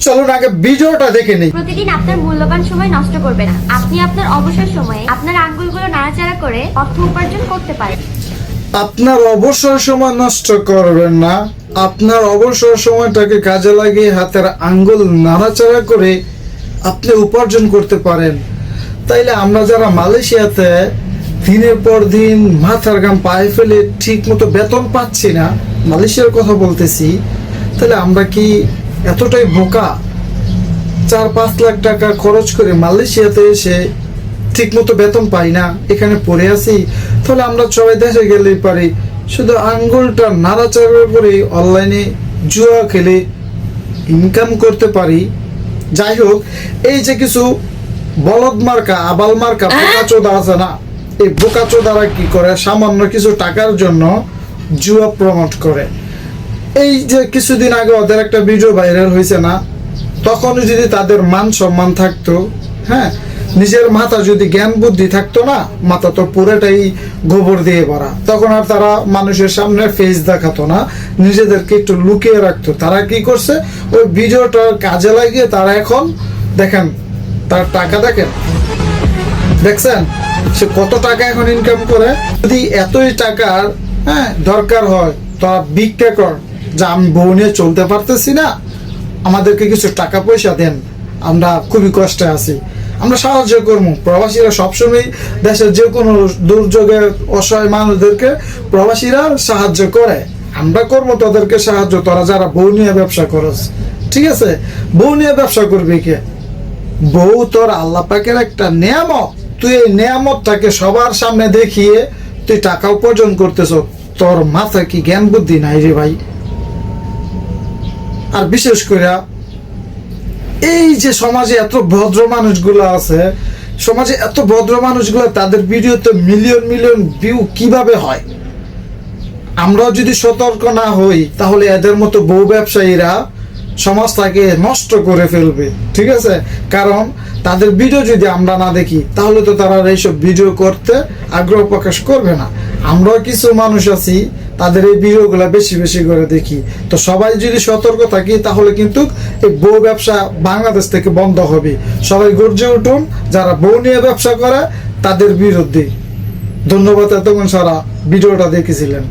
চলুন আগে ভিডিওটা দেখে নেই। প্রতিদিন আপনার মূল্যবান সময় নষ্ট করবেন না। আপনি আপনার অবসর সময়ে আপনার আঙ্গুলগুলো নাড়াচাড়া করে অর্থ উপার্জন করতে পারেন। আপনার অবসর সময় নষ্ট করবেন না, আপনার অবসর সময়টাকে কাজে লাগিয়ে হাতের আঙ্গুল নাড়াচাড়া করে আপনি উপার্জন করতে পারেন। তাইলে আমরা যারা মালয়েশিয়াতে দিনের পর দিন মাথার ঘাম পায়ে ফেলে ঠিক মতো বেতন পাচ্ছি না, মালয়েশিয়ার কথা বলতেছি, তাহলে আমরা কি এতটাই বোকা? 4-5 লাখ টাকা খরচ করে মালয়েশিয়াতে এসে ঠিক মতো বেতন পাই না, এখানে পড়ে আছি। তাহলে আমরা সবাই দেশে গেলেই পারি শুধু আঙ্গুলটা নাড়াচাড়া করে অনলাইনে জুয়া খেলে ইনকাম করতে পারি। যাই হোক, এই যে কিছু বলদ মার্কা আবাল মার্কা বোকাচোদা আছে না, এই বোকাচোদারা কি করে সামান্য কিছু টাকার জন্য জুয়া প্রমোট করে। এই যে কিছুদিন আগে ওদের একটা ভিডিও ভাইরাল হয়েছে না, তখন যদি তাদের মান সম্মান থাকতো, হ্যাঁ, নিজের মাথা যদি জ্ঞান বুদ্ধি থাকতো না, মাথা তো পুরোটাই গোবর দিয়ে ভরা, তখন আর তারা মানুষের সামনে ফেস দেখাতো না, নিজেদেরকে একটু লুকিয়ে রাখতো। তারা কি করছে, ওই ভিডিওটা কাজে লাগিয়ে তারা এখন দেখেন তার টাকা দেখছেন সে কত টাকা এখন ইনকাম করে। যদি এতই টাকার দরকার হয় তারা ভিক্ষা কর, যে আমি বউ নিয়ে চলতে পারতেছি না, আমাদেরকে কিছু টাকা পয়সা দেন, আমরা খুবই কষ্টে আছি, আমরা সাহায্য করবো। প্রবাসীরা সবসময় দেশের যে কোনো দুর্যোগে অসহায় মানুষদেরকে প্রবাসীরা সাহায্য করে, আমরা করবো তাদেরকে সাহায্য। তোরা যারা বউ নিয়ে ব্যবসা করস, ঠিক আছে, বউ নিয়ে ব্যবসা করবি কে? বউ তোর আল্লাহ পাকের একটা নিয়ামত, তুই এই নিয়ামতটাকে সবার সামনে দেখিয়ে তুই টাকা উপার্জন করতেছ। তোর মাথায় কি জ্ঞান বুদ্ধি নাই রে ভাই? আর বিশেষ করে এই যে সমাজে এত ভদ্র মানুষগুলো আছে, সমাজে এত ভদ্র মানুষগুলো, তাদের ভিডিওতে মিলিয়ন মিলিয়ন ভিউ কিভাবে হয়? আমরাও যদি সতর্ক না হই তাহলে এদের মতো বউ ব্যবসায়ীরা সমাজটাকে নষ্ট করে ফেলবে, ঠিক আছে? কারণ তাদের ভিডিও যদি আমরা না দেখি তাহলে তো তারা এইসব ভিডিও করতে আগ্রহ প্রকাশ করবে না। আমরাও কিছু মানুষ আছি তাদের এই ভিডিওগুলো বেশি বেশি করে দেখি। তো সবাই যদি সতর্ক থাকি তাহলে কিন্তু এই বউ ব্যবসা বাংলাদেশ থেকে বন্ধ হবে। সবাই গর্জে উঠুন যারা বউ নিয়ে ব্যবসা করে তাদের বিরুদ্ধে। ধন্যবাদ এতক্ষণ সারা ভিডিওটা দেখেছিলেন।